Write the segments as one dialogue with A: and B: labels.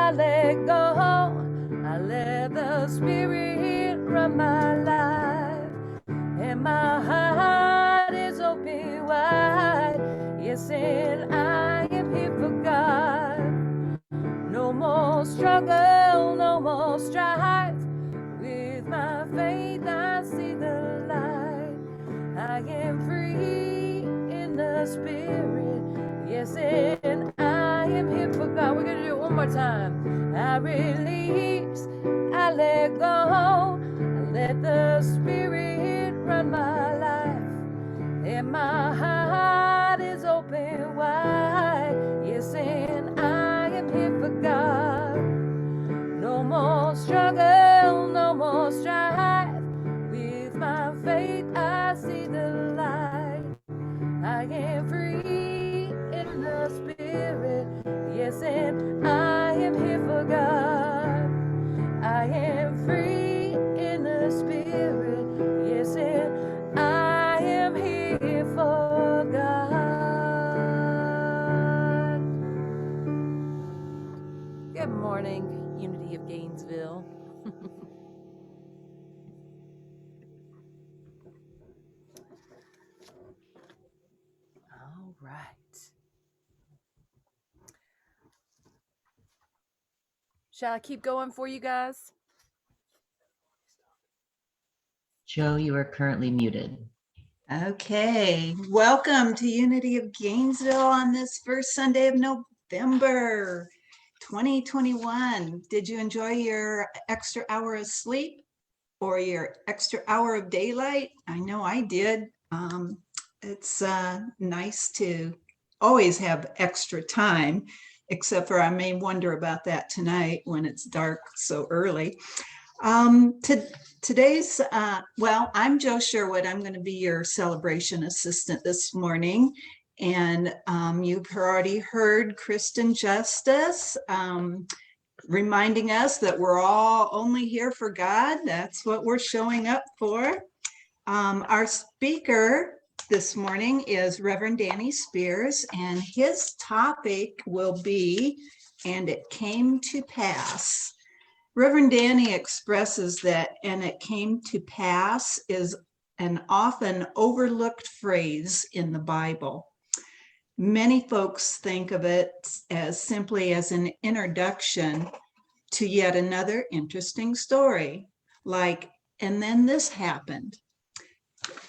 A: I let go. I let the Spirit run my life, and my heart is open wide. Yes, and I am here for God. No more struggle, no more strife. With my faith, I see the light. I am free in the Spirit. Yes, and I am here for God. We're going to do it one more time. I release, I let go. I let the Spirit run my life, and my heart is open wide. Yes, and I am here for God. No more struggle, no more strife. With my faith, I see the light. I am free in the Spirit. Yes, and I am here for God. I am free in the Spirit. Yes, and I am here for God. Good morning, Unity of Gainesville. All right. Shall I keep going for you guys?
B: Joe, you are currently muted.
C: Okay, welcome to Unity of Gainesville on this first Sunday of November 2021. Did you enjoy your extra hour of sleep or your extra hour of daylight? I know I did. It's nice to always have extra time, except for I may wonder about that tonight when it's dark so early. Today's, well, I'm Joe Sherwood. I'm going to be your celebration assistant this morning. And you've already heard Kristen Justice reminding us that we're all only here for God. That's what we're showing up for. Our speaker this morning is Reverend Danny Spears, and his topic will be, "And it came to pass." Reverend Danny expresses that "and it came to pass" is an often overlooked phrase in the Bible. Many folks think of it as simply as an introduction to yet another interesting story, like, "and then this happened."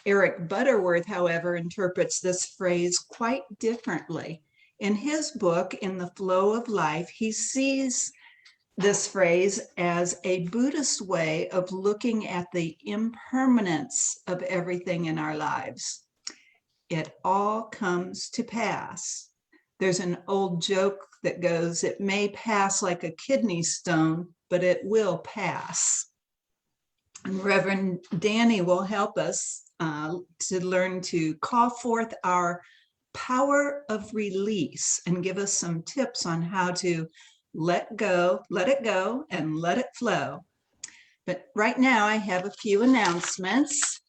C: Eric Butterworth, however, interprets this phrase quite differently. In his book, In the Flow of Life, he sees this phrase as a Buddhist way of looking at the impermanence of everything in our lives. It all comes to pass. There's an old joke that goes, "It may pass like a kidney stone, but it will pass." And Reverend Danny will help us to learn to call forth our power of release and give us some tips on how to let it go, and let it flow. But right now I have a few announcements.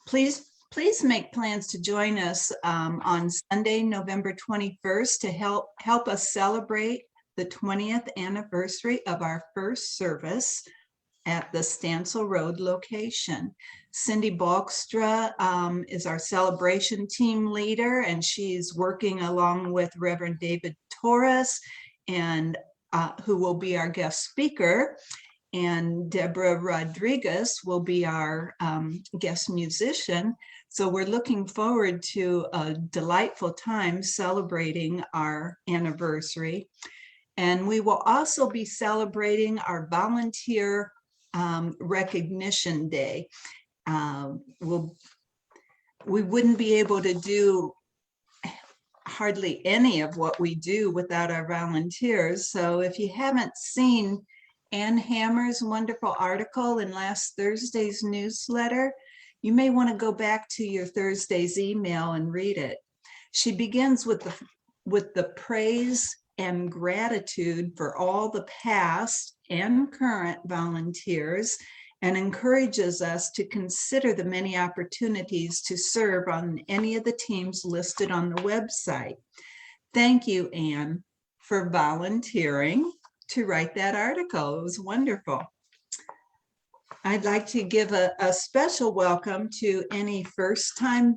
C: Please make plans to join us on Sunday, November 21st to help us celebrate the 20th anniversary of our first service at the Stansel Road location. Cindy Balkstra is our celebration team leader, and she's working along with Reverend David Torres, and who will be our guest speaker. And Deborah Rodriguez will be our guest musician. So we're looking forward to a delightful time celebrating our anniversary. And we will also be celebrating our volunteer recognition day. We wouldn't be able to do hardly any of what we do without our volunteers. So if you haven't seen Ann Hammer's wonderful article in last Thursday's newsletter, you may want to go back to your Thursday's email and read it. She begins with the praise and gratitude for all the past and current volunteers, and encourages us to consider the many opportunities to serve on any of the teams listed on the website. Thank you, Anne, for volunteering to write that article. It was wonderful. I'd like to give a special welcome to any first-time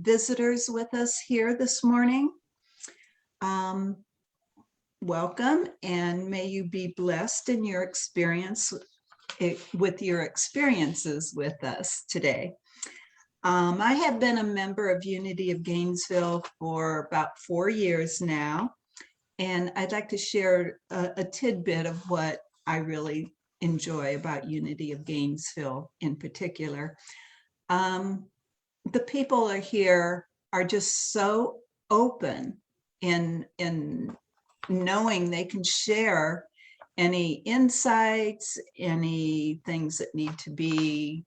C: visitors with us here this morning. Welcome, and may you be blessed in your experience with your experiences with us today. I have been a member of Unity of Gainesville for about 4 years now, and I'd like to share a tidbit of what I really enjoy about Unity of Gainesville in particular. The people here are just so open in knowing they can share any insights, any things that need to be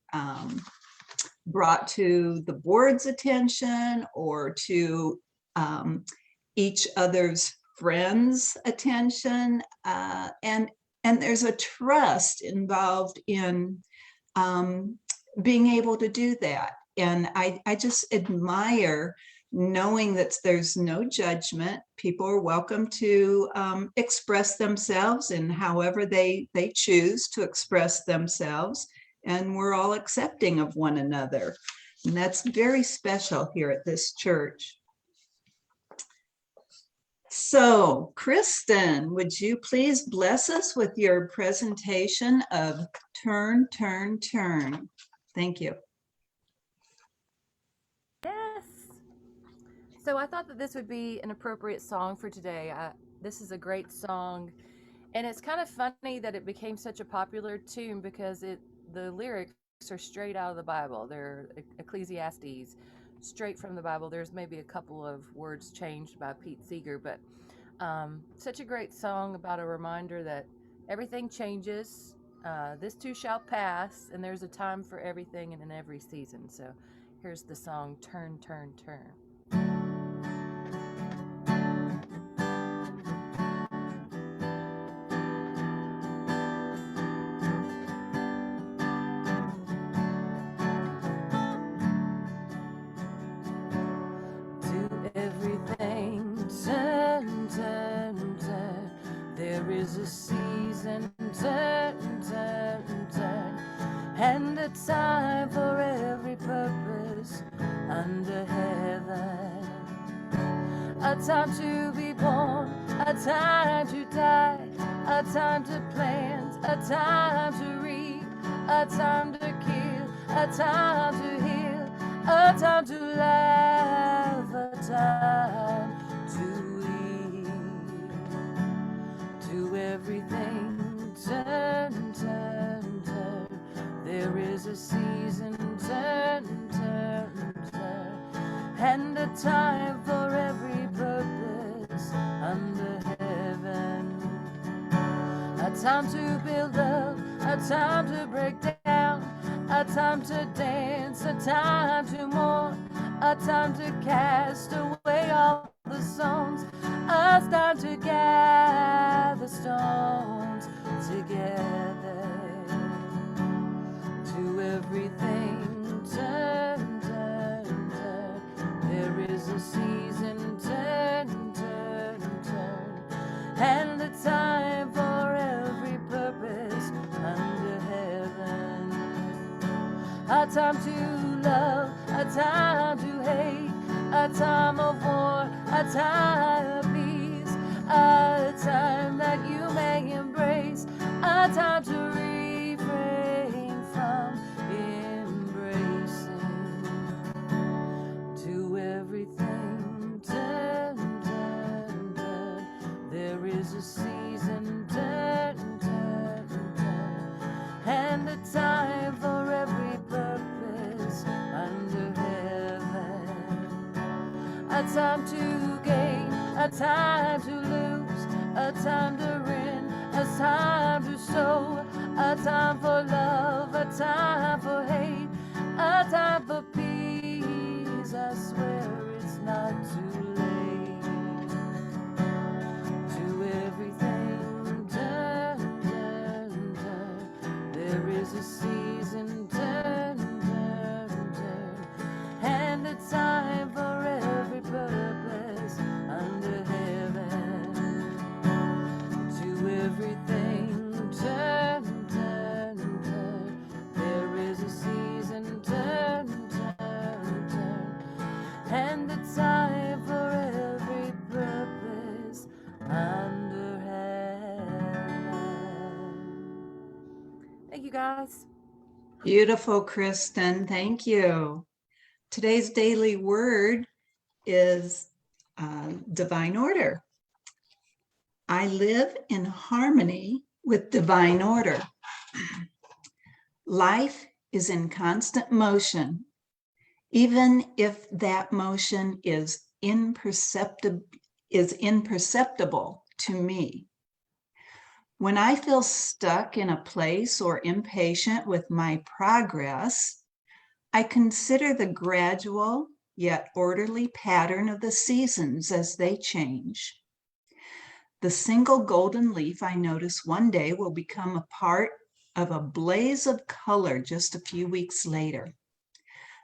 C: brought to the board's attention or to each other's friends' attention. And there's a trust involved in being able to do that. And I just admire knowing that there's no judgment. People are welcome to express themselves in however they choose to express themselves. And we're all accepting of one another. And that's very special here at this church. So, Kristen, would you please bless us with your presentation of Turn, Turn, Turn? Thank you.
A: Yes. So I thought that this would be an appropriate song for today. This is a great song. And it's kind of funny that it became such a popular tune because the lyrics are straight out of the Bible. They're Ecclesiastes, straight from the Bible. There's maybe a couple of words changed by Pete Seeger, but such a great song about a reminder that everything changes. This too shall pass, and there's a time for everything and in every season. So here's the song, Turn, Turn, Turn. There's a season, turn, turn, turn, and a time for every purpose under heaven. A time to be born, a time to die, a time to plant, a time to reap, a time to kill, a time to heal, a time to laugh, a time to to everything, turn, turn, turn. There is a season, turn, turn, turn, and a time for every purpose under heaven. A time to build up, a time to break down, a time to dance, a time to mourn, a time to cast away all the stones, a time to gather stones together. To everything, turn, turn, turn. There is a season, turn, turn, turn, and a time for every purpose under heaven. A time to love, a time to hate, a time of war, a time of peace, a time that you may embrace, a time to refrain from embracing. To everything, turn, turn, turn. There is a season, turn, turn, turn, and a time for every purpose under heaven. A time to gain, a time to lose, a time to win, a time to sow, a time for love, a time for hate, a time for peace. I swear it's not too late. To everything, turn, turn, turn. There is a season, turn, turn, turn, and a time for every purpose under heaven. under heaven. Thank you, guys.
C: Beautiful, Kristen. Thank you. Today's daily word is divine order. I live in harmony with divine order. Life is in constant motion, even if that motion is imperceptible to me. When I feel stuck in a place or impatient with my progress, I consider the gradual yet orderly pattern of the seasons as they change. The single golden leaf I notice one day will become a part of a blaze of color just a few weeks later.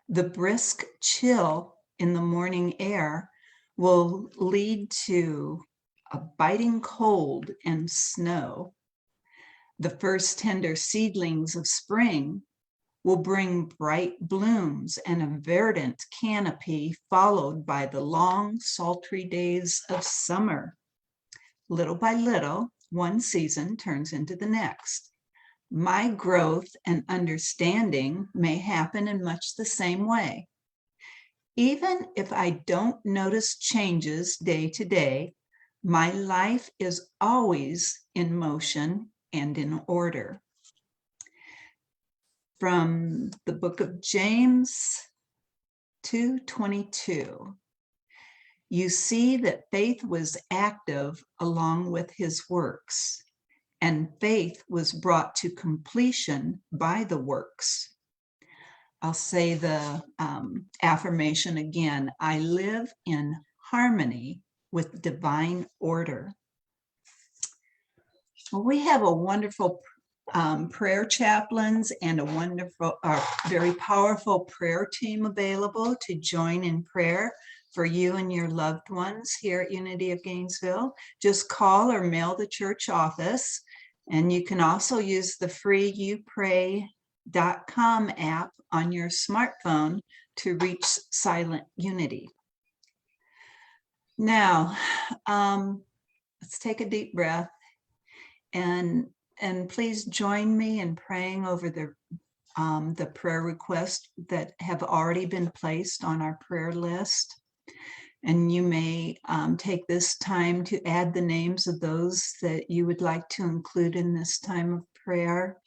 C: The brisk chill in the morning air will lead to a biting cold and snow. The first tender seedlings of spring will bring bright blooms and a verdant canopy, followed by the long, sultry days of summer. Little by little, one season turns into the next. My growth and understanding may happen in much the same way. Even if I don't notice changes day to day, my life is always in motion and in order. From the book of James 2:22. You see that faith was active along with his works, and faith was brought to completion by the works. I'll say the affirmation again. I live in harmony with divine order. Well, we have a wonderful prayer chaplains and a wonderful, very powerful prayer team available to join in prayer for you and your loved ones here at Unity of Gainesville. Just call or mail the church office. And you can also use the free youpray.com app on your smartphone to reach Silent Unity. Now, let's take a deep breath and please join me in praying over the prayer requests that have already been placed on our prayer list. And you may take this time to add the names of those that you would like to include in this time of prayer,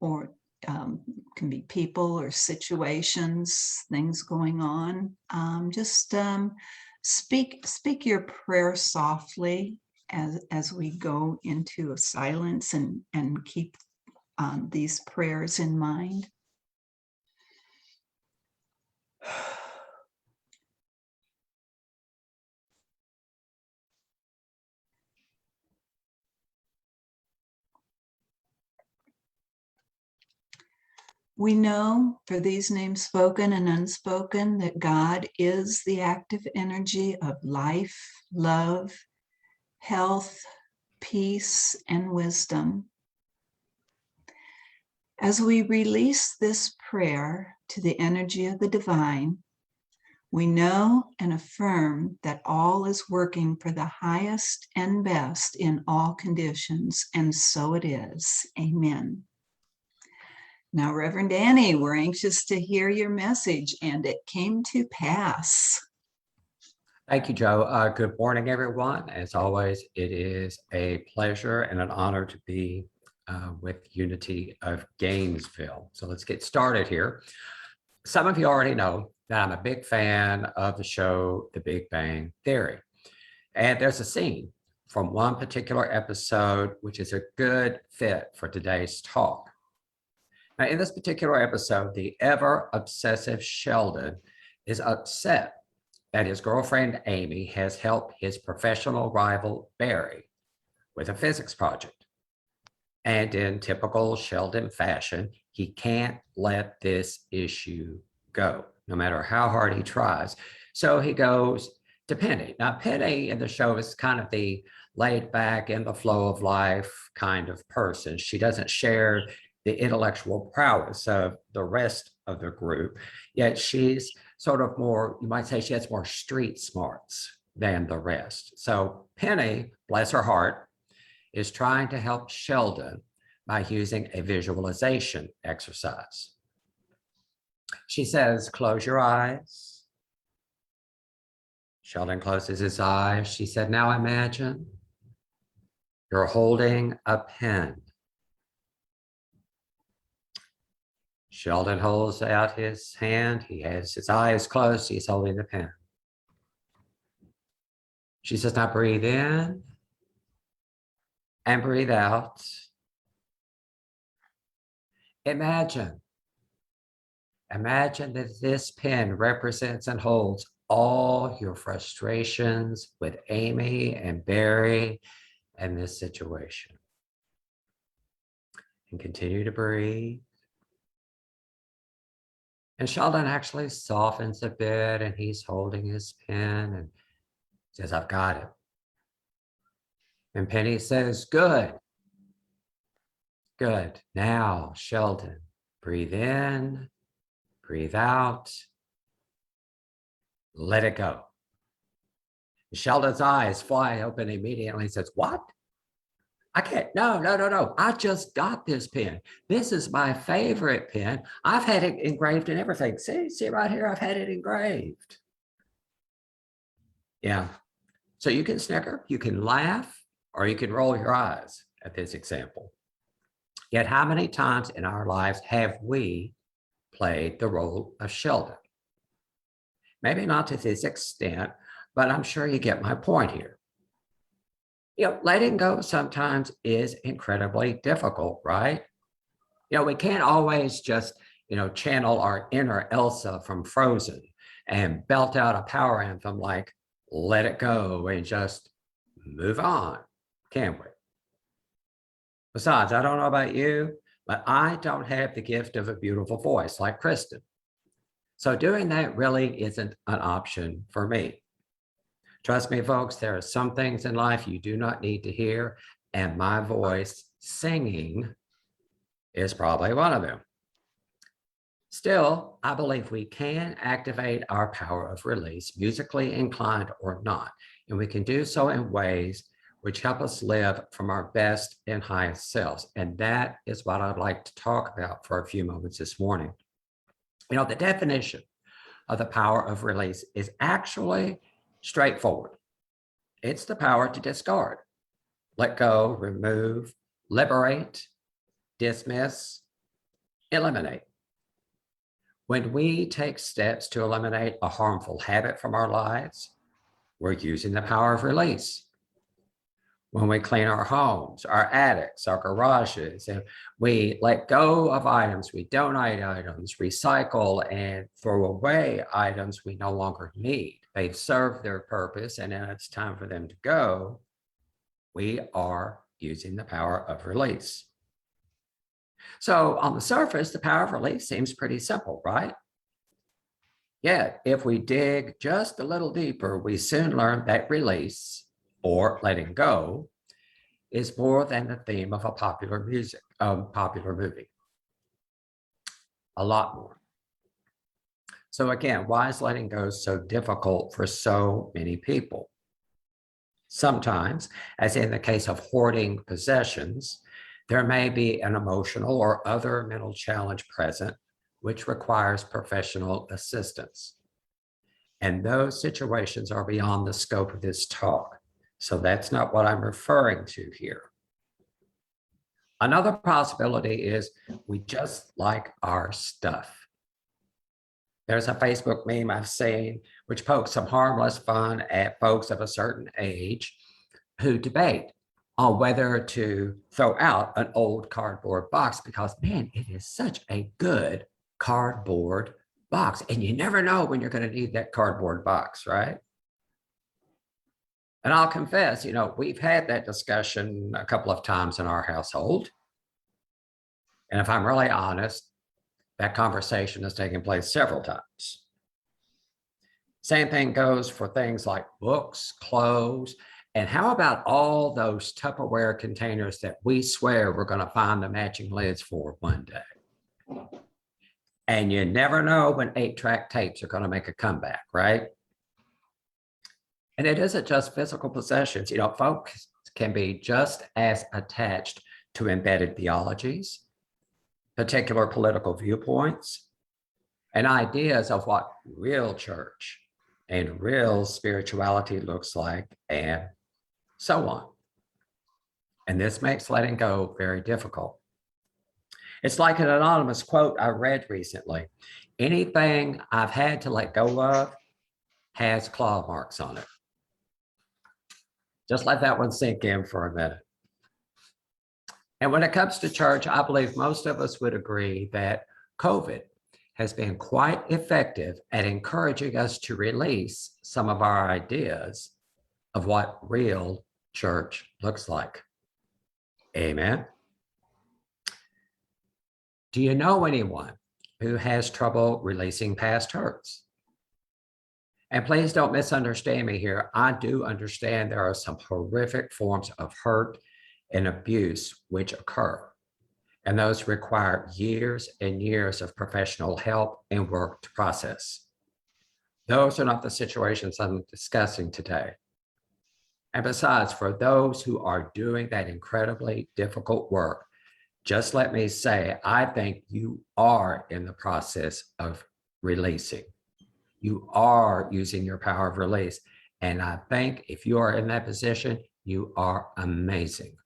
C: or can be people or situations, things going on. Speak your prayer softly as we go into a silence and keep these prayers in mind. We know for these names spoken and unspoken that God is the active energy of life, love, health, peace, and wisdom. As we release this prayer to the energy of the divine, we know and affirm that all is working for the highest and best in all conditions, and so it is. Amen. Now, Reverend Annie, we're anxious to hear your message, and it came to pass.
D: Thank you, Joe. Good morning, everyone. As always, it is a pleasure and an honor to be with Unity of Gainesville. So let's get started here. Some of you already know that I'm a big fan of the show, The Big Bang Theory. And there's a scene from one particular episode, which is a good fit for today's talk. Now, in this particular episode, the ever obsessive Sheldon is upset that his girlfriend Amy has helped his professional rival Barry with a physics project. And in typical Sheldon fashion, he can't let this issue go, no matter how hard he tries. So he goes to Penny. Now, Penny in the show is kind of the laid back, in the flow of life kind of person. She doesn't share the intellectual prowess of the rest of the group, yet she's sort of more, you might say she has more street smarts than the rest. So Penny, bless her heart, is trying to help Sheldon by using a visualization exercise. She says, close your eyes. Sheldon closes his eyes. She said, now imagine you're holding a pen. Sheldon holds out his hand. He has his eyes closed. He's holding the pen. She says, now breathe in and breathe out. Imagine that this pen represents and holds all your frustrations with Amy and Barry and this situation. And continue to breathe. And Sheldon actually softens a bit and he's holding his pen and says, I've got it. And Penny says, good. Good. Now, Sheldon, breathe in, breathe out, let it go. Sheldon's eyes fly open immediately and says, what? I can't, no. I just got this pen. This is my favorite pen. I've had it engraved and everything. See right here, I've had it engraved. Yeah. So you can snicker, you can laugh, or you can roll your eyes at this example. Yet how many times in our lives have we played the role of Sheldon? Maybe not to this extent, but I'm sure you get my point here. You know, letting go sometimes is incredibly difficult, right? You know, we can't always just, channel our inner Elsa from Frozen and belt out a power anthem like, let it go and just move on, can we? Besides, I don't know about you, but I don't have the gift of a beautiful voice like Kristen. So doing that really isn't an option for me. Trust me, folks, there are some things in life you do not need to hear, and my voice singing is probably one of them. Still, I believe we can activate our power of release, musically inclined or not, and we can do so in ways which help us live from our best and highest selves. And that is what I'd like to talk about for a few moments this morning. The definition of the power of release is actually straightforward. It's the power to discard, let go, remove, liberate, dismiss, eliminate. When we take steps to eliminate a harmful habit from our lives, we're using the power of release. When we clean our homes, our attics, our garages, and we let go of items, we donate items, recycle, and throw away items we no longer need. They've served their purpose, and then it's time for them to go. We are using the power of release. So on the surface, the power of release seems pretty simple, right? Yet, if we dig just a little deeper, we soon learn that release, or letting go, is more than the theme of a popular movie. A lot more. So again, why is letting go so difficult for so many people? Sometimes, as in the case of hoarding possessions, there may be an emotional or other mental challenge present, which requires professional assistance. And those situations are beyond the scope of this talk. So that's not what I'm referring to here. Another possibility is we just like our stuff. There's a Facebook meme I've seen which pokes some harmless fun at folks of a certain age who debate on whether to throw out an old cardboard box because, man, it is such a good cardboard box. And you never know when you're going to need that cardboard box, right? And I'll confess, we've had that discussion a couple of times in our household. And if I'm really honest, that conversation has taken place several times. Same thing goes for things like books, clothes, and how about all those Tupperware containers that we swear we're going to find the matching lids for one day? And you never know when 8-track tapes are going to make a comeback, right? And it isn't just physical possessions. Folks can be just as attached to embedded theologies, particular political viewpoints, and ideas of what real church and real spirituality looks like, and so on. And this makes letting go very difficult. It's like an anonymous quote I read recently. Anything I've had to let go of has claw marks on it. Just let that one sink in for a minute. And when it comes to church, I believe most of us would agree that COVID has been quite effective at encouraging us to release some of our ideas of what real church looks like. Amen. Do you know anyone who has trouble releasing past hurts? And please don't misunderstand me here. I do understand there are some horrific forms of hurt and abuse which occur, and those require years and years of professional help and work to process. Those are not the situations I'm discussing today. And besides, for those who are doing that incredibly difficult work, just let me say, I think you are in the process of releasing. You are using your power of release. And I think if you are in that position, you are amazing.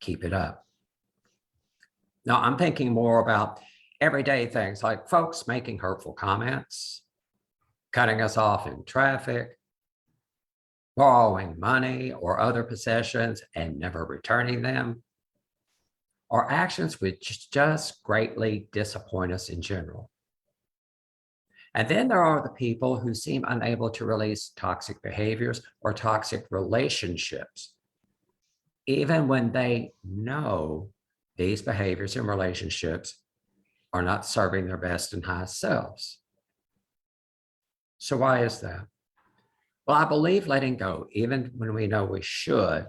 D: Keep it up. Now, I'm thinking more about everyday things like folks making hurtful comments, cutting us off in traffic, borrowing money or other possessions and never returning them, or actions which just greatly disappoint us in general. And then there are the people who seem unable to release toxic behaviors or toxic relationships, even when they know these behaviors and relationships are not serving their best and highest selves. So why is that? Well, I believe letting go, even when we know we should,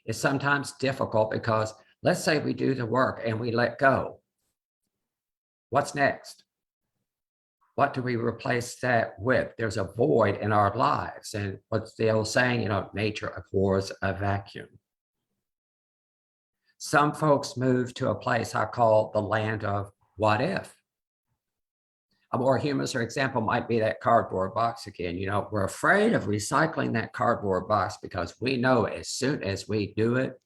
D: is sometimes difficult because let's say we do the work and we let go. What's next? What do we replace that with? There's a void in our lives. And what's the old saying, nature abhors a vacuum. Some folks move to a place I call the land of what if. A more humorous example might be that cardboard box again. We're afraid of recycling that cardboard box because we know as soon as we do it,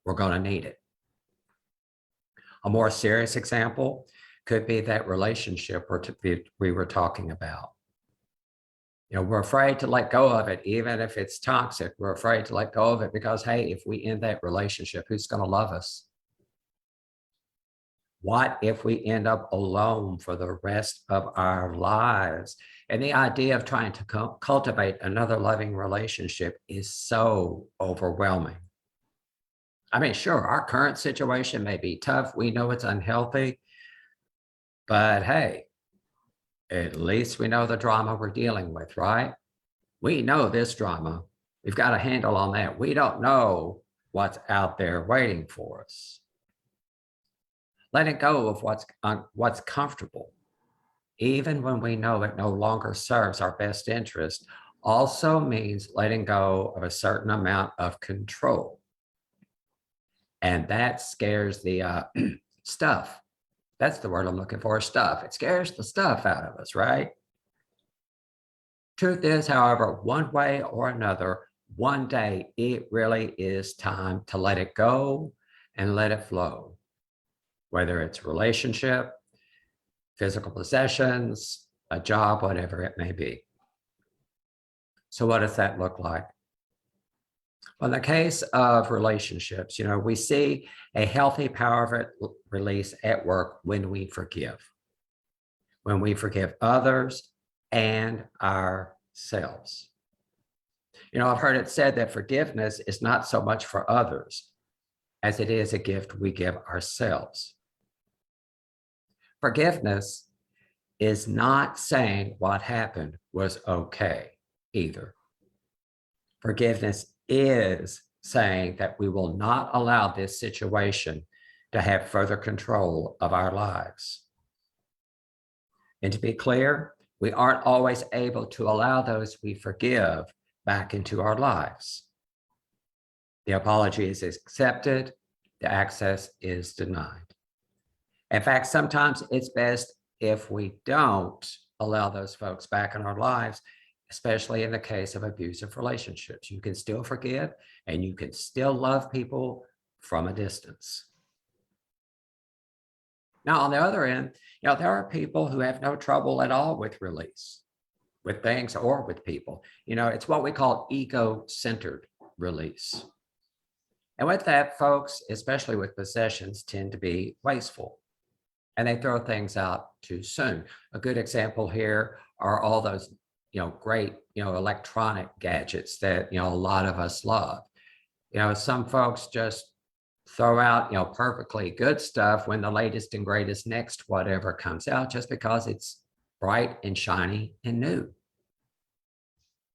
D: we're going to need it. A more serious example could be that relationship we were talking about. We're afraid to let go of it, even if it's toxic. We're afraid to let go of it because, hey, if we end that relationship, who's going to love us? What if we end up alone for the rest of our lives? And the idea of trying to cultivate another loving relationship is so overwhelming. I mean, sure, our current situation may be tough. We know it's unhealthy, but hey, at least we know the drama we're dealing with, right? We know this drama. We've got a handle on that. We don't know what's out there waiting for us. Letting go of what's comfortable, even when we know it no longer serves our best interest, also means letting go of a certain amount of control. And that scares the stuff. That's the word I'm looking for, stuff. It scares the stuff out of us, right? Truth is, however, one way or another, one day it really is time to let it go and let it flow. Whether it's relationship, physical possessions, a job, whatever it may be. So what does that look like? Well, in the case of relationships, we see a healthy power of release at work when we forgive others and ourselves. I've heard it said that forgiveness is not so much for others as it is a gift we give ourselves. Forgiveness is not saying what happened was okay either. Forgiveness is saying that we will not allow this situation to have further control of our lives. And to be clear, we aren't always able to allow those we forgive back into our lives. The apology is accepted, the access is denied. In fact, sometimes it's best if we don't allow those folks back in our lives, especially in the case of abusive relationships. You can still forgive and you can still love people from a distance. Now, on the other end, there are people who have no trouble at all with release, with things or with people. It's what we call ego-centered release. And with that, folks, especially with possessions, tend to be wasteful and they throw things out too soon. A good example here are all those, great, electronic gadgets that, a lot of us love. Some folks just throw out, perfectly good stuff when the latest and greatest next whatever comes out just because it's bright and shiny and new.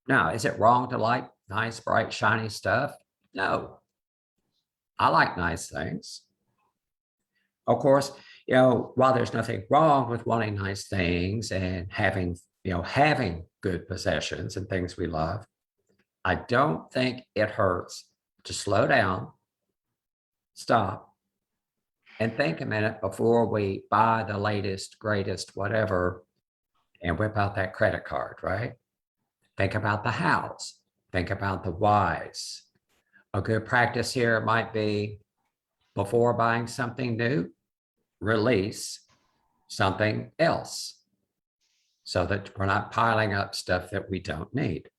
D: Now, is it wrong to like nice, bright, shiny stuff? No. I like nice things. Of course, while there's nothing wrong with wanting nice things and having good possessions and things we love, I don't think it hurts to slow down, stop, and think a minute before we buy the latest, greatest, whatever, and whip out that credit card, right? Think about the hows, think about the whys. A good practice here might be, before buying something new, release something else so that we're not piling up stuff that we don't need.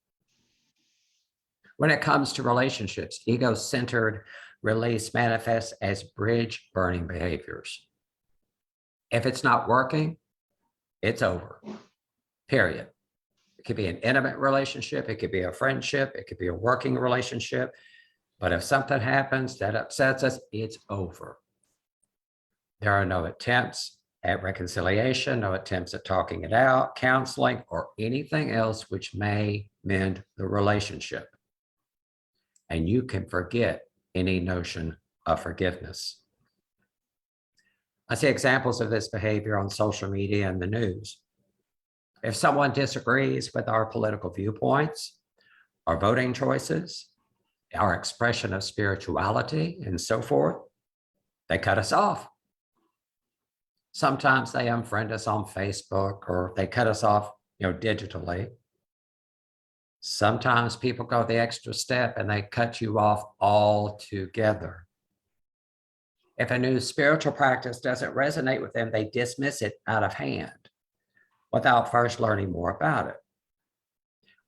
D: When it comes to relationships, ego-centered release manifests as bridge burning behaviors. If it's not working, it's over, period. It could be an intimate relationship, it could be a friendship, it could be a working relationship. But if something happens that upsets us, it's over. There are no attempts at reconciliation, no attempts at talking it out, counseling, or anything else which may mend the relationship. And you can forget any notion of forgiveness. I see examples of this behavior on social media and the news. If someone disagrees with our political viewpoints, our voting choices, our expression of spirituality, and so forth, they cut us off. Sometimes they unfriend us on Facebook or they cut us off, digitally. Sometimes people go the extra step and they cut you off altogether. If a new spiritual practice doesn't resonate with them, they dismiss it out of hand without first learning more about it.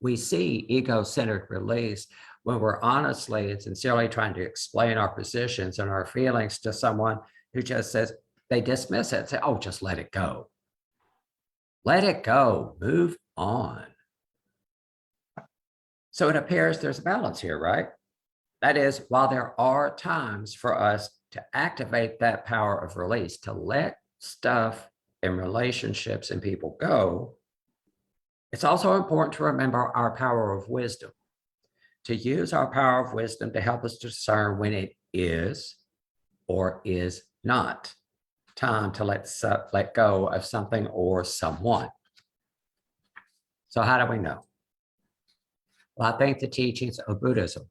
D: We see ego-centered release when we're honestly and sincerely trying to explain our positions and our feelings to someone who just says, they dismiss it and say, oh, just let it go. Let it go, move on. So it appears there's a balance here, right? That is, while there are times for us to activate that power of release, to let stuff and relationships and people go, it's also important to remember our power of wisdom, to use our power of wisdom to help us discern when it is or is not time to let go of something or someone. So how do we know? Well, I think the teachings of Buddhism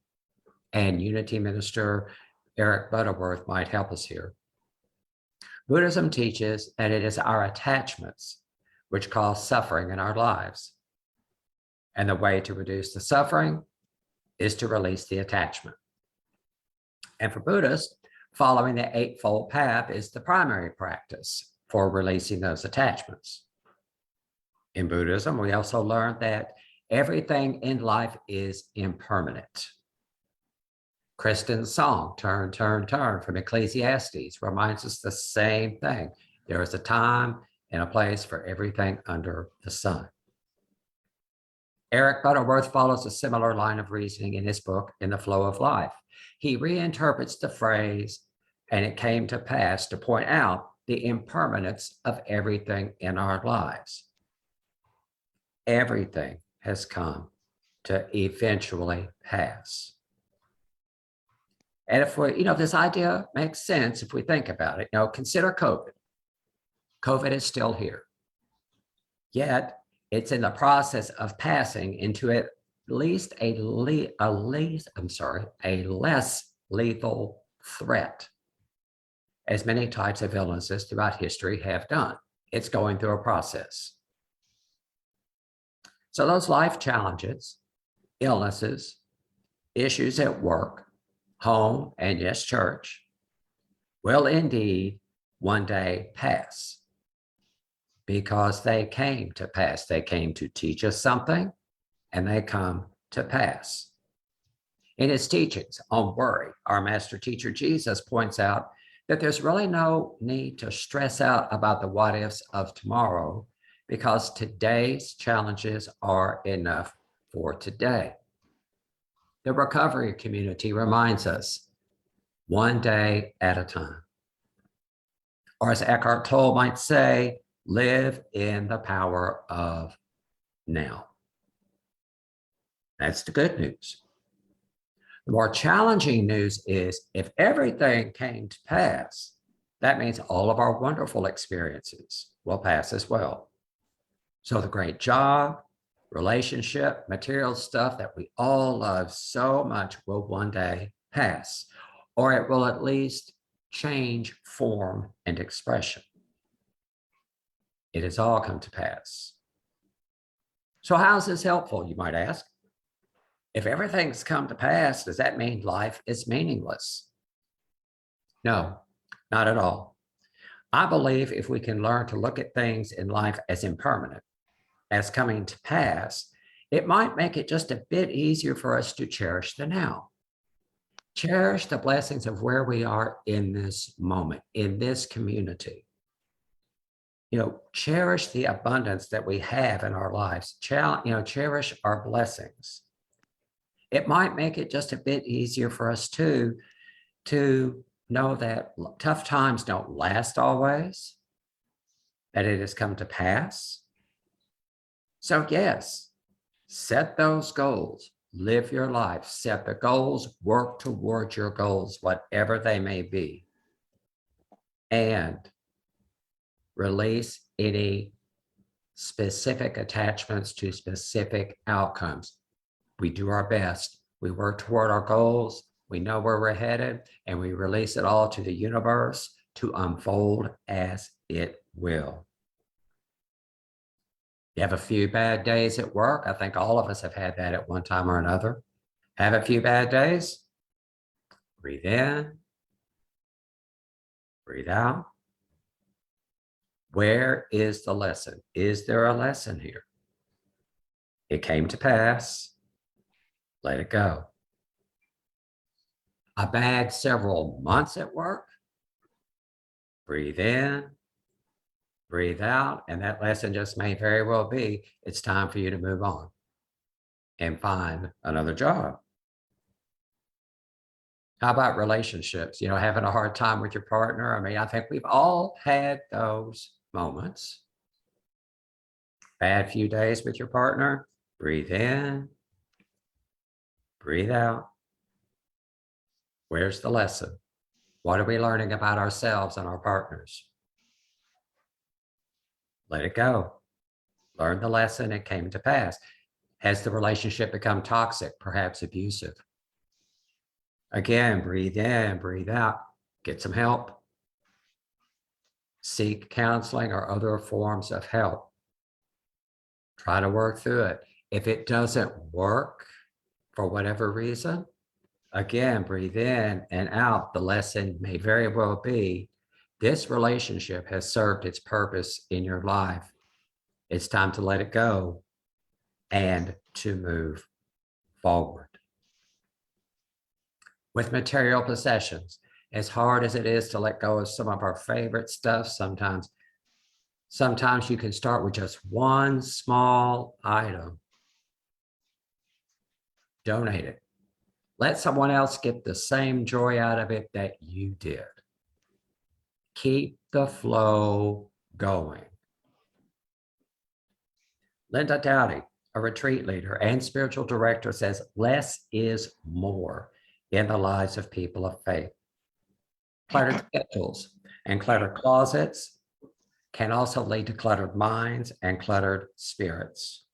D: and Unity Minister Eric Butterworth might help us here. Buddhism teaches that it is our attachments which cause suffering in our lives. And the way to reduce the suffering is to release the attachment. And for Buddhists, following the Eightfold Path is the primary practice for releasing those attachments. In Buddhism, we also learned that everything in life is impermanent. Kristen's song, Turn, Turn, Turn, from Ecclesiastes, reminds us the same thing. There is a time and a place for everything under the sun. Eric Butterworth follows a similar line of reasoning in his book, In the Flow of Life. He reinterprets the phrase, and it came to pass, to point out the impermanence of everything in our lives. Everything has come to eventually pass. And if we, this idea makes sense if we think about it. Consider COVID. COVID is still here. Yet it's in the process of passing into least a less lethal threat, as many types of illnesses throughout history have done. It's going through a process. So those life challenges, illnesses, issues at work, home, and yes, church, will indeed one day pass, because they came to pass. They came to teach us something, and they come to pass. In his teachings on worry, our master teacher Jesus points out that there's really no need to stress out about the what ifs of tomorrow, because today's challenges are enough for today. The recovery community reminds us, one day at a time. Or as Eckhart Tolle might say, live in the power of now. That's the good news. The more challenging news is, if everything came to pass, that means all of our wonderful experiences will pass as well. So the great job, relationship, material stuff that we all love so much will one day pass, or it will at least change form and expression. It has all come to pass. So how is this helpful, you might ask? If everything's come to pass, does that mean life is meaningless? No, not at all. I believe if we can learn to look at things in life as impermanent, as coming to pass, it might make it just a bit easier for us to cherish the now. Cherish the blessings of where we are in this moment, in this community. Cherish the abundance that we have in our lives. Cherish our blessings. It might make it just a bit easier for us to know that tough times don't last always, that it has come to pass. So yes, set those goals, live your life, set the goals, work towards your goals, whatever they may be, and release any specific attachments to specific outcomes. We do our best. We work toward our goals. We know where we're headed, and we release it all to the universe to unfold as it will. You have a few bad days at work. I think all of us have had that at one time or another. Have a few bad days. Breathe in. Breathe out. Where is the lesson? Is there a lesson here? It came to pass. Let it go. A bad several months at work. Breathe in. Breathe out, and that lesson just may very well be, it's time for you to move on and find another job. How about relationships? Having a hard time with your partner. I think we've all had those moments. Bad few days with your partner. Breathe in. Breathe out. Where's the lesson? What are we learning about ourselves and our partners? Let it go. Learn the lesson. It came to pass. Has the relationship become toxic, perhaps abusive? Again, breathe in, breathe out. Get some help. Seek counseling or other forms of help. Try to work through it. If it doesn't work for whatever reason, again, breathe in and out. The lesson may very well be, this relationship has served its purpose in your life. It's time to let it go and to move forward. With material possessions, as hard as it is to let go of some of our favorite stuff, sometimes you can start with just one small item. Donate it. Let someone else get the same joy out of it that you did. Keep the flow going. Linda Dowdy, a retreat leader and spiritual director, says less is more in the lives of people of faith. Cluttered schedules and cluttered closets can also lead to cluttered minds and cluttered spirits.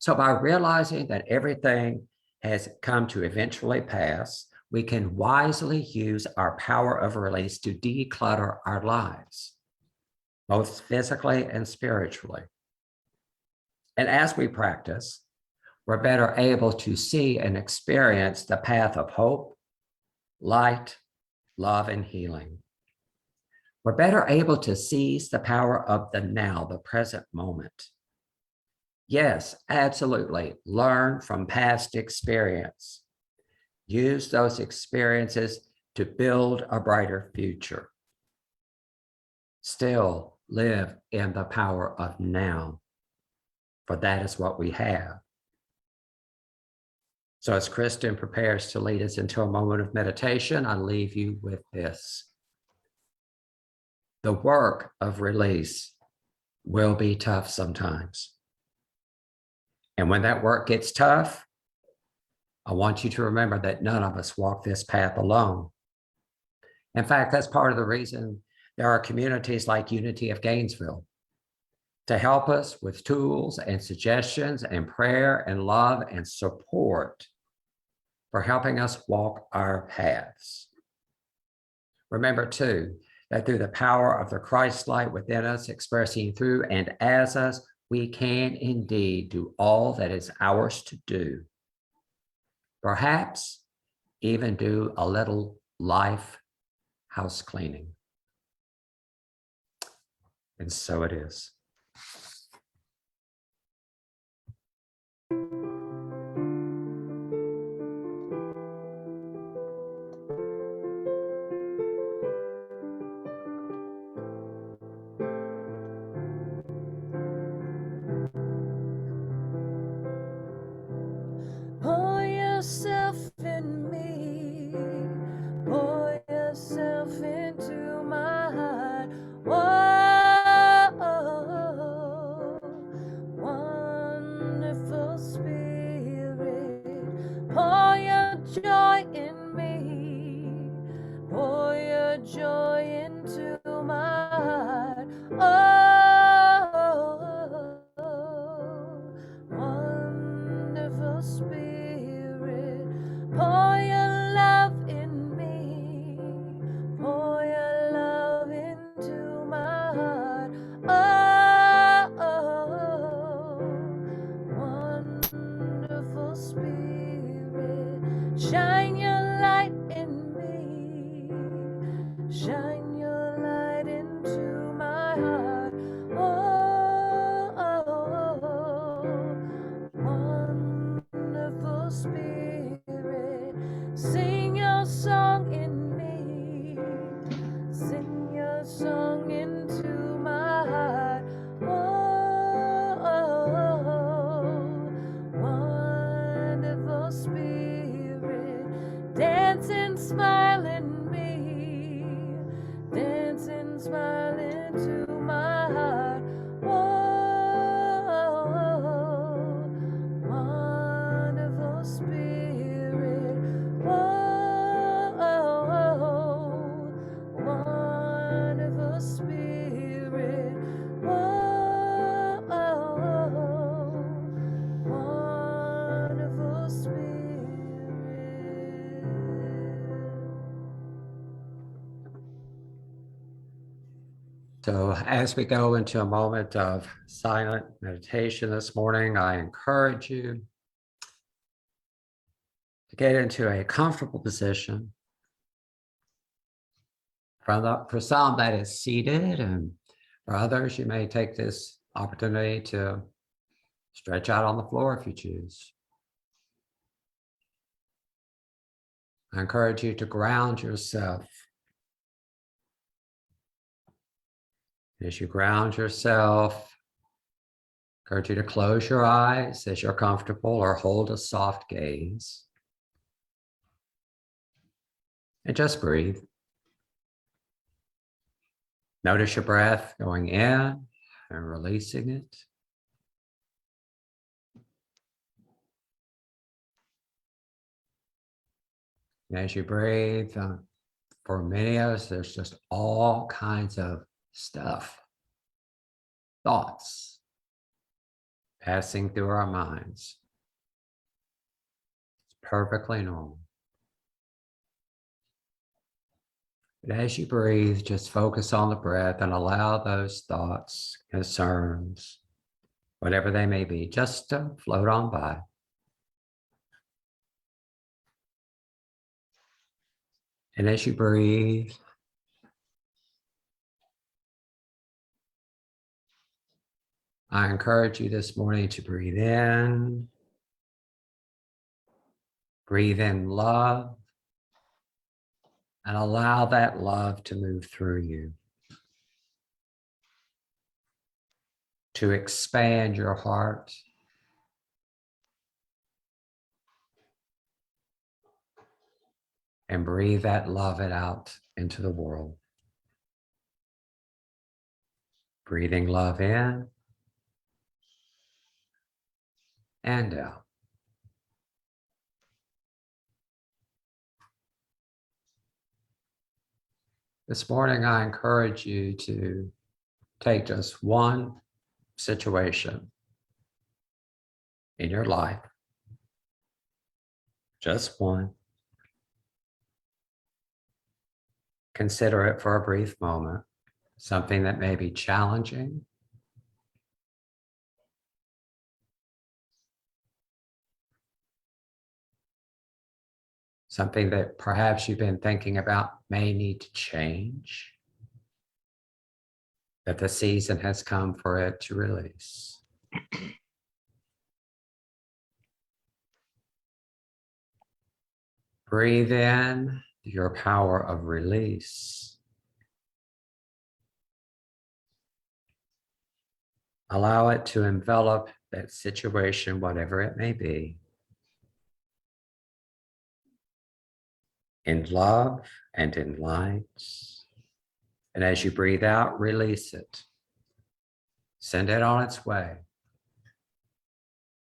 D: So by realizing that everything has come to eventually pass, we can wisely use our power of release to declutter our lives, both physically and spiritually. And as we practice, we're better able to see and experience the path of hope, light, love, and healing. We're better able to seize the power of the now, the present moment. Yes, absolutely. Learn from past experience. Use those experiences to build a brighter future. Still live in the power of now, for that is what we have. So as Kristen prepares to lead us into a moment of meditation, I leave you with this. The work of release will be tough sometimes. And when that work gets tough, I want you to remember that none of us walk this path alone. In fact, that's part of the reason there are communities like Unity of Gainesville to help us with tools and suggestions and prayer and love and support for helping us walk our paths. Remember too, that through the power of the Christ light within us, expressing through and as us, we can indeed do all that is ours to do. Perhaps even do a little life house cleaning. And so it is.
A: Pour yourself in me, pour yourself into my heart. Whoa, wonderful Spirit, pour your joy in me, pour your joy into my heart. Wonderful Spirit, pour your love in me, pour your love into my heart. Wonderful Spirit, shine your light in me, shine your light into my heart. Wonderful Spirit, sing your song in me, sing your song into my heart. Wonderful Spirit, dance and smile in me, dance and smile into my heart. Wonderful Spirit, wonderful Spirit, wonderful Spirit.
D: So as we go into a moment of silent meditation this morning, I encourage you to get into a comfortable position. For some, that is seated, and for others, you may take this opportunity to stretch out on the floor if you choose. I encourage you to ground yourself. As you ground yourself, I encourage you to close your eyes as you're comfortable or hold a soft gaze. And just breathe. Notice your breath going in and releasing it. And as you breathe, for many of us, there's just all kinds of stuff, thoughts passing through our minds. It's perfectly normal. But as you breathe, just focus on the breath and allow those thoughts, concerns, whatever they may be, just to float on by. And as you breathe, I encourage you this morning to breathe in love, and allow that love to move through you, to expand your heart, and breathe that love it out into the world. Breathing love in and out. This morning, I encourage you to take just one situation in your life, just one. Consider it for a brief moment, something that may be challenging, something that perhaps you've been thinking about may need to change, that the season has come for it to release. Breathe in your power of release. Allow it to envelop that situation, whatever it may be, in love and in light. And as you breathe out, release it. Send it on its way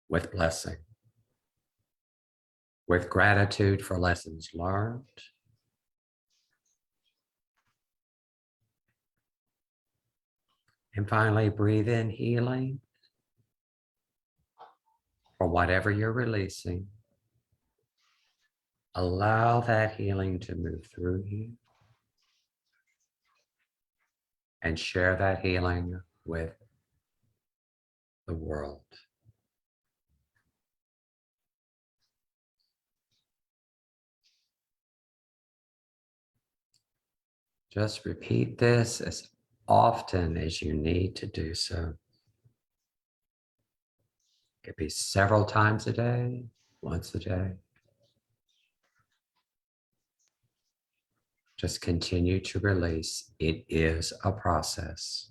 D: with blessing, with gratitude for lessons learned, and finally breathe in healing for whatever you're releasing. Allow that healing to move through you and share that healing with the world. Just repeat this as often as you need to do so. It could be several times a day, once a day. Just continue to release. It is a process.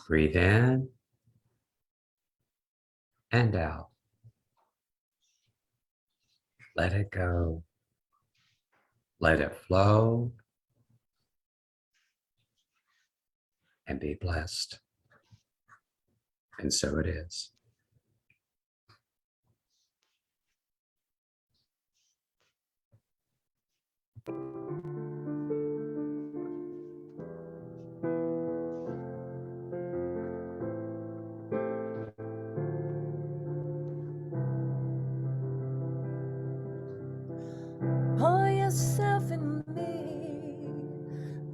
D: Breathe in and out. Let it go. Let it flow. And be blessed. And so it is.
A: Pour yourself in me,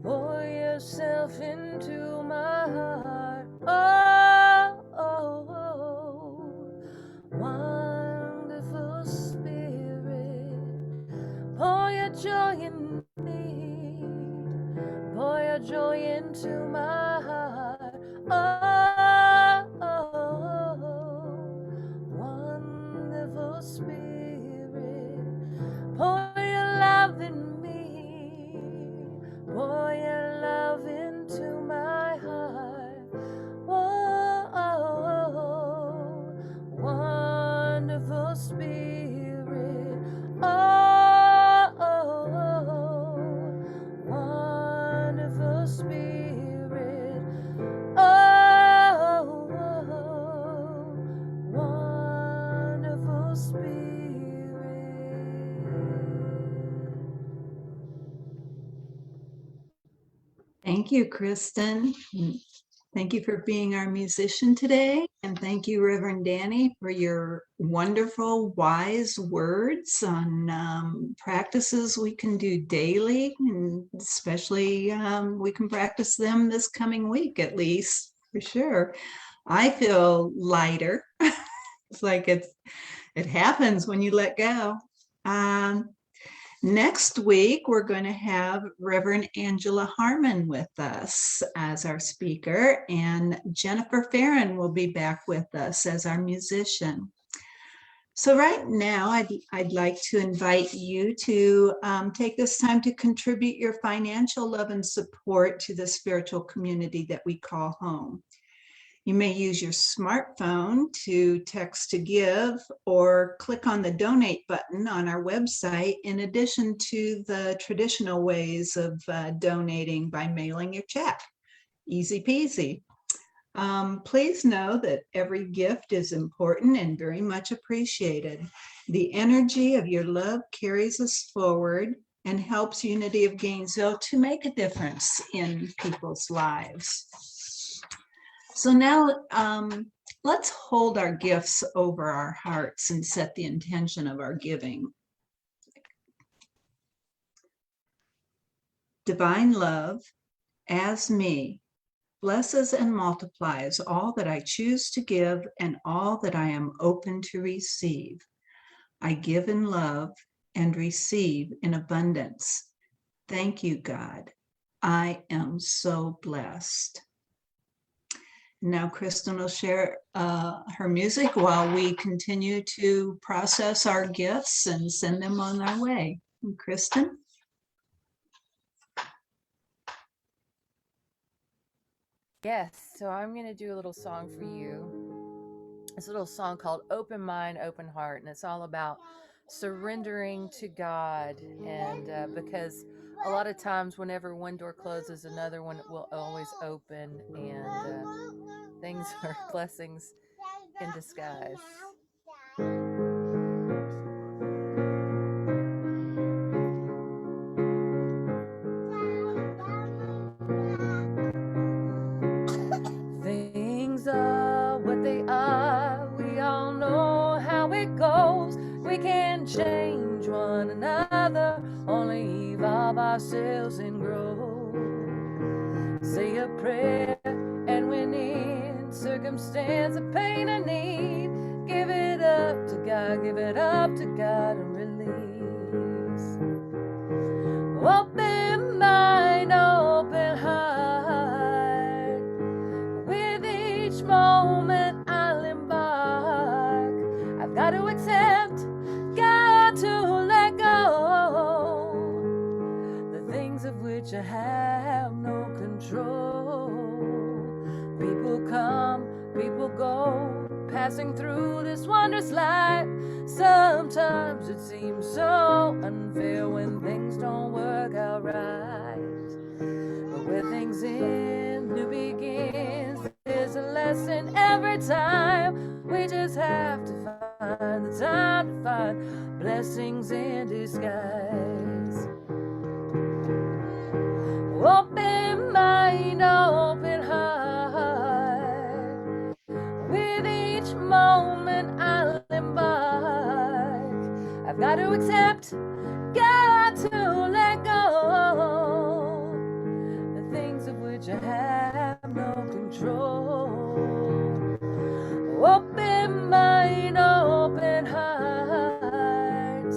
A: pour yourself into my heart. Wonderful Spirit, pour your joy in me, pour your joy into my heart. Wonderful Spirit, pour your love in me, pour your love into my heart. Wonderful Spirit. Wonderful Spirit. Wonderful Spirit.
C: Thank you, Kristen. Thank you for being our musician today. And thank you, Reverend Danny, for your wonderful, wise words on practices we can do daily. And especially we can practice them this coming week, at least, for sure. I feel lighter. It's like it happens when you let go. Next week, we're going to have Reverend Angela Harmon with us as our speaker, and Jennifer Farron will be back with us as our musician. So right now, I'd like to invite you to take this time to contribute your financial love and support to the spiritual community that we call home. You may use your smartphone to text to give or click on the donate button on our website, in addition to the traditional ways of donating by mailing your check. Easy peasy. Please know that every gift is important and very much appreciated. The energy of your love carries us forward and helps Unity of Gainesville to make a difference in people's lives. So now let's hold our gifts over our hearts and set the intention of our giving. Divine love, as me, blesses and multiplies all that I choose to give and all that I am open to receive. I give in love and receive in abundance. Thank you, God. I am so blessed. Now Kristen will share her music while we continue to process our gifts and send them on our way. And Kristen?
A: Yes, so I'm going to do a little song for you. It's a little song called Open Mind, Open Heart, and it's all about surrendering to God. And because a lot of times whenever one door closes, another one will always open, and things are blessings in disguise. Things are what they are. We all know how it goes. We can't change one another, only evolve ourselves and grow. Say a prayer, and when in circumstance of pain or need, give it up to God, give it up to God and release. Open mind, open heart. With each moment I'll embark. I've got to accept, got to let go. The things of which I have no control. People come, people go, passing through this wondrous life. Sometimes it seems so unfair when things don't work out right. But where things end, new begins. There's a lesson every time. We just have to find the time to find blessings in disguise. Open mind, open heart. With each moment I'll embark. I've got to accept, got to let go. The things of which I have no control. Open mind, open heart.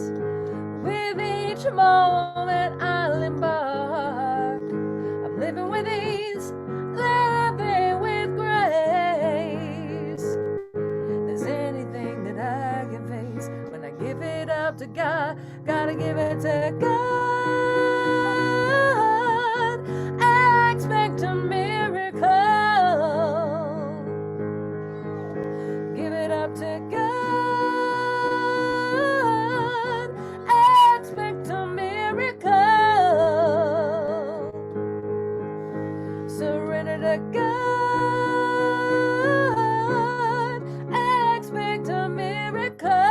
A: With each moment I'll embark. I'm living with ease, living with grace. There's anything that I can face when I give it up to God, gotta give it to God. I expect a miracle. Give it up to God. I expect a miracle. Surrender to God. I expect a miracle.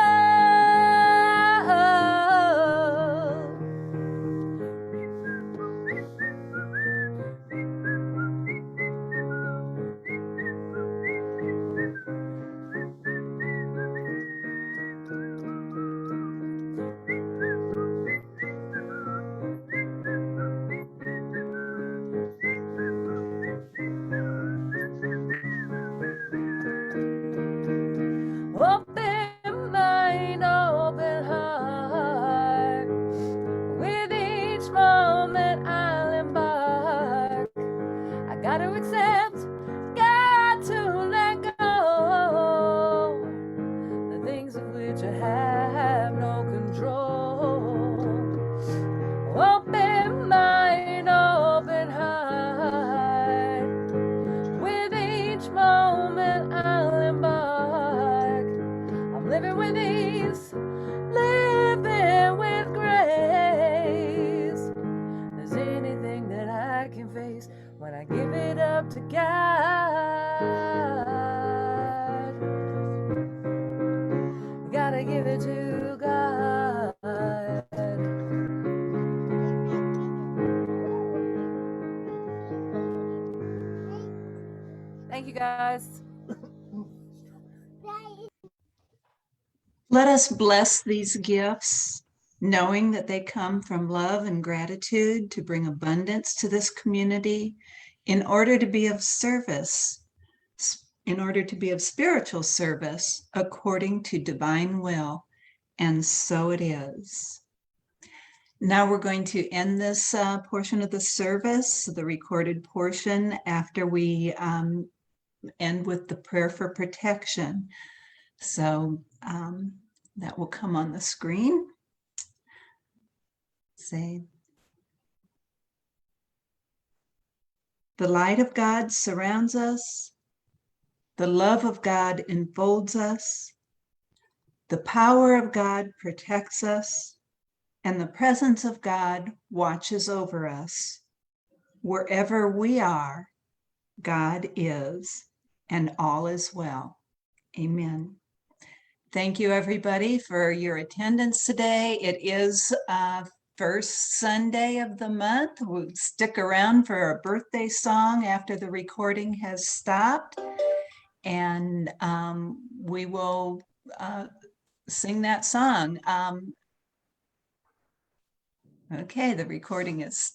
A: give it to God. Thank you, guys.
C: Let us bless these gifts, knowing that they come from love and gratitude to bring abundance to this community in order to be of service, in order to be of spiritual service according to divine will. And so it is. Now we're going to end this portion of the service, the recorded portion, after we end with the prayer for protection. So that will come on the screen. Say, the light of God surrounds us. The love of God enfolds us. The power of God protects us. And the presence of God watches over us. Wherever we are, God is, and all is well. Amen. Thank you, everybody, for your attendance today. It is first Sunday of the month. We'll stick around for a birthday song after the recording has stopped. And we will sing that song. Okay, the recording is